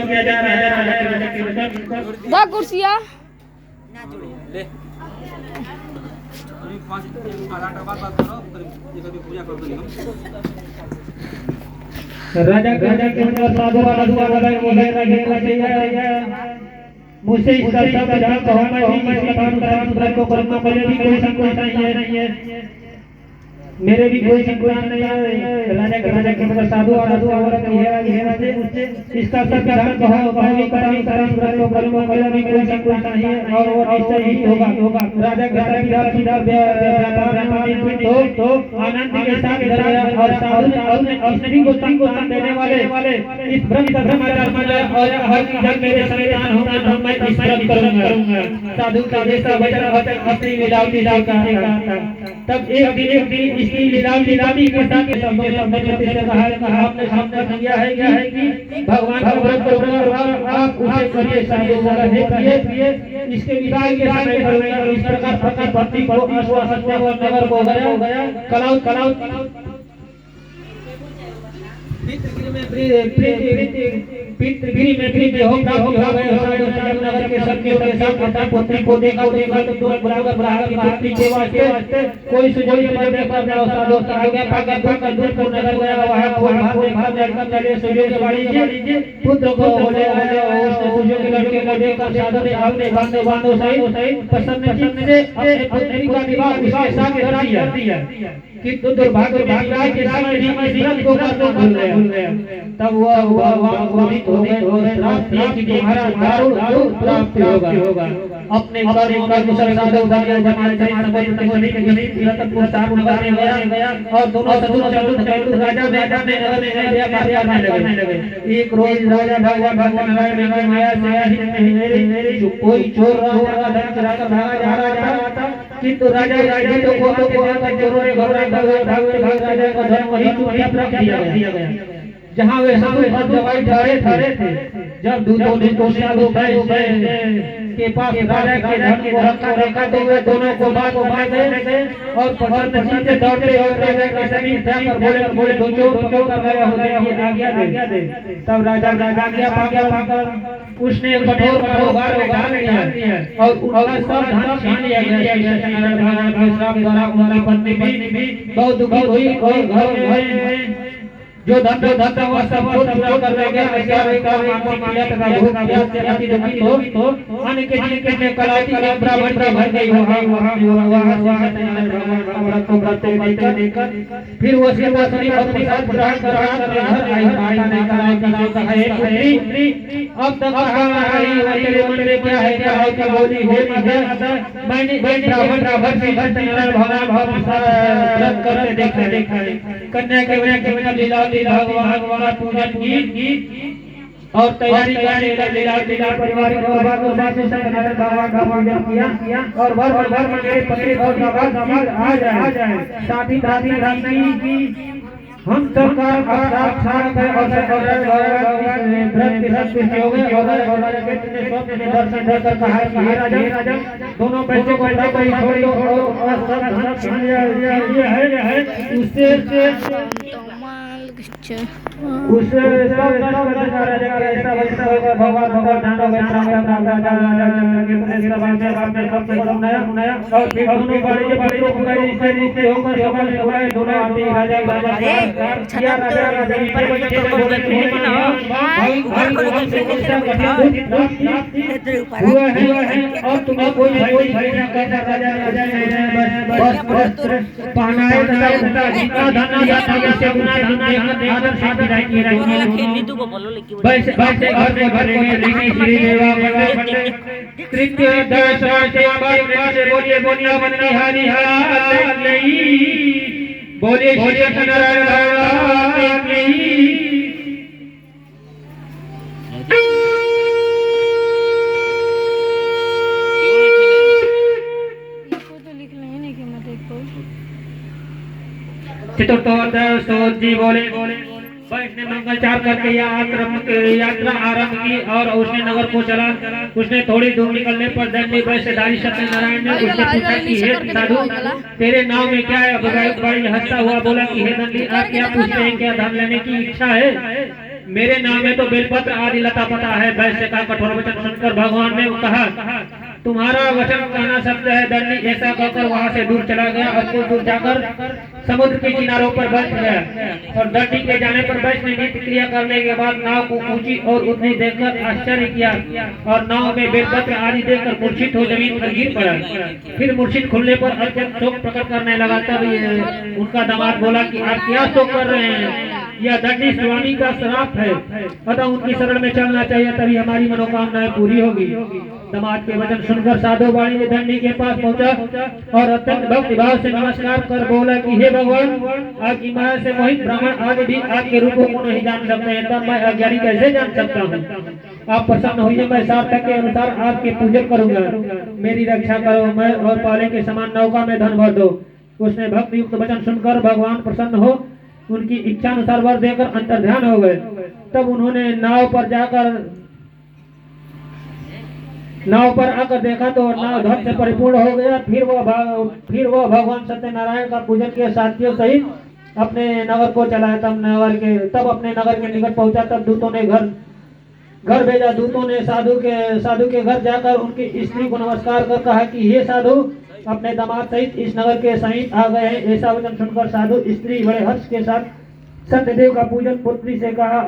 किया जा रहा है। दो कुर्सियाँ ले राजा के अंदर साधु मुझसे इसका सब जान कहो मैं इस कथानुसार को करना मुझे भी कोई संकोच नहीं है, मेरे भी कोई संकोच नहीं है। राजा के अंदर साधु मुझसे इसका सब जान कहो मैं भी कथानुसार को करूंगा मुझे भी कोई संकोच नहीं है और वो निश्चय ही होगा। राजा सीधा तो आनंद के साथ इधर आया और साधु ने अपने को संकोच देने वाले इस भ्रम का समाचार और हर जब मेरे संतान होंगे तो मैं इस व्रत करूंगा। साधु का जैसा वचन अपनी लीलावती का तब एक दिन इसकी लीलावती के साथ कहा आपने सामने किया है कि भगवान का व्रत करूंगा आप उसे करिए साधु इसके विवाह के समय करूंगा। इस प्रकार पति को आश्वासन और नगर को गया कलाउ पितृगिरी में भी हो गए नगर के सबके साथ अपनी पुत्री को देखा तो दो बराबर की पुत्री के वास्ते कोई सुजोई मरने पर जाओ साधु आगे भागा दूर को नगर गया वहां भाग लड़का चले सूर्य के बाड़ी पुत्र को बोले उसने सूर्य के लड़के को देखकर साधु ने अपने बांधो सही प्रसन्न चित्त से अपने पुत्री का विवाह उसके साथ कर दिया कि दुर्भाग्य के समय व्रत को करना भूल गया। तब वह हो गए कि तुम्हारा दारुण प्राप्त होगा। अपने कर्म साधु गया और दोनों राजा लगे। एक रोज राजा भगवान नारायण माया से कोई चोर भागा जा रहा था किंतु राजा को चोरों ने भाग राजा का धन वही चुपचाप रख दिया गया जहाँ वे सब दवाई ठहरे थे। जब दोनों के पास राजा के धन को रखा तो वे दोनों को बात गए और पकड़ से दौड़ते और राजा के समीप जाकर बोले दो चोर कर रहे हो आज्ञा दे। तब राजा आज्ञा पाकर उसने कठोर उगार लिया और उनका सब धन छीन लिया गया। उनकी पत्नी भी बहुत दुखी हुई और घर जो धन वह सब पूरा कर देंगे तो आने के दिन में कलाती ब्राह्मण भर गई देकर फिर वो सिंहासनी अपने साथ ग्रहण अब तक क्या है बोली मैंने ब्राह्मण से व्रत करते देखा कन्या के लीला भगवान पूजन की और तैयारी लीला परिवार को भगवान किया और भर मेरे पति और दामाद आ जाए साथ ही हम सरकार का साक्षात है और दर्शन कर कहा कि राजा दोनों बच्चों को उससे और तुम्हें कोई बोलिए चतुर्थ जी बोले उसने मंगलचार करके यात्रा आरंभ की और उसने नगर को चला। उसने थोड़ी दूर निकलने पर दंडी वैश्यधारी सत्यनारायण ने उससे पूछा कि हे साधु तेरे नाम में क्या है? बड़ी हंसता हुआ बोला कि हे दंडी आप क्या पूछते हैं, क्या धन लेने की इच्छा है? मेरे नाम में तो बेलपत्र आदि लता पता है। वैश्य का कठोर वचन सुनकर भगवान ने कहा, तुम्हारा वचन कहना सत्य है। दंडी ऐसा कहकर वहां से दूर चला गया और कुछ दूर जाकर समुद्र के किनारों पर बैठ गया। और दंडी के जाने पर वैश्य ने नित्य क्रिया करने के बाद नाव को ऊंची और उतनी देखकर आश्चर्य किया और नाव में बेलपत्र आदि देखकर मूर्छित हो जमीन पर गिर पड़ा। फिर मूर्छित खुलने पर अत्यंत शोक प्रकट करने लगा। तब उनका दामाद बोला कि आप क्या शोक कर रहे हैं, यह दंडी स्वामी का श्राप है, अतः उनकी शरण में चलना चाहिए, तभी हमारी मनोकामनाएं पूरी होगी। दामाद के वचन सुनकर साधु वाणी ने दंडी के पास पहुंचा और अत्यंत भक्ति भाव से नमस्कार कर बोला कि हे भगवान, आपकी माया से मोहित ब्राह्मण आदि भी आपके रूपों को नहीं जान सकते हैं, तब मैं अज्ञानी कैसे जान सकता हूँ। आप प्रसन्न होइए, मैं सार्थक के अनुसार आपके पूजन करूंगा, मेरी रक्षा करो, मैं और पाले के समान नौका में धन भर दो। उसने भक्ति युक्त वचन सुनकर भगवान प्रसन्न हो उनकी इच्छा अनुसार वर देकर अंतर्ध्यान हो गए। तब उन्होंने नाव पर आकर देखा तो नाव धन से परिपूर्ण हो गया। फिर वह भगवान सत्यनारायण का पूजन किए साथियों सहित अपने नगर को चलाया। तब अपने नगर के निकट पहुंचा। तब दूतों ने घर भेजा। दूतों ने साधु के घर जाकर उनकी स्त्री को नमस्कार कर कहा कि हे साधु, अपने दामाद सहित इस नगर के समीप आ गए हैं। ऐसा वचन सुनकर साधु स्त्री बड़े हर्ष के साथ सत्यदेव का पूजन पुत्री से कहा,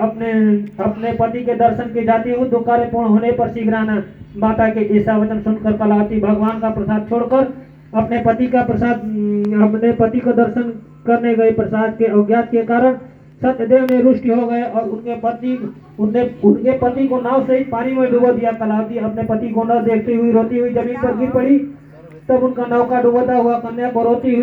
अपने पति के दर्शन के जाती हूँ, तो कार्य पूर्ण होने पर शीघ्र आना। माता के ऐसा वचन सुनकर कलावती भगवान का प्रसाद छोड़कर अपने पति को दर्शन करने गए। प्रसाद के अज्ञात के कारण सत्यदेव ने रुष्ट हो गए और उनके पति को नाव सहित पानी में डुबो दिया। कलावती अपने पति को न देखती हुई रोती हुई जमीन पर गिर पड़ी। तब उनका नौका डूबता हुआ कन्या को रोती हुई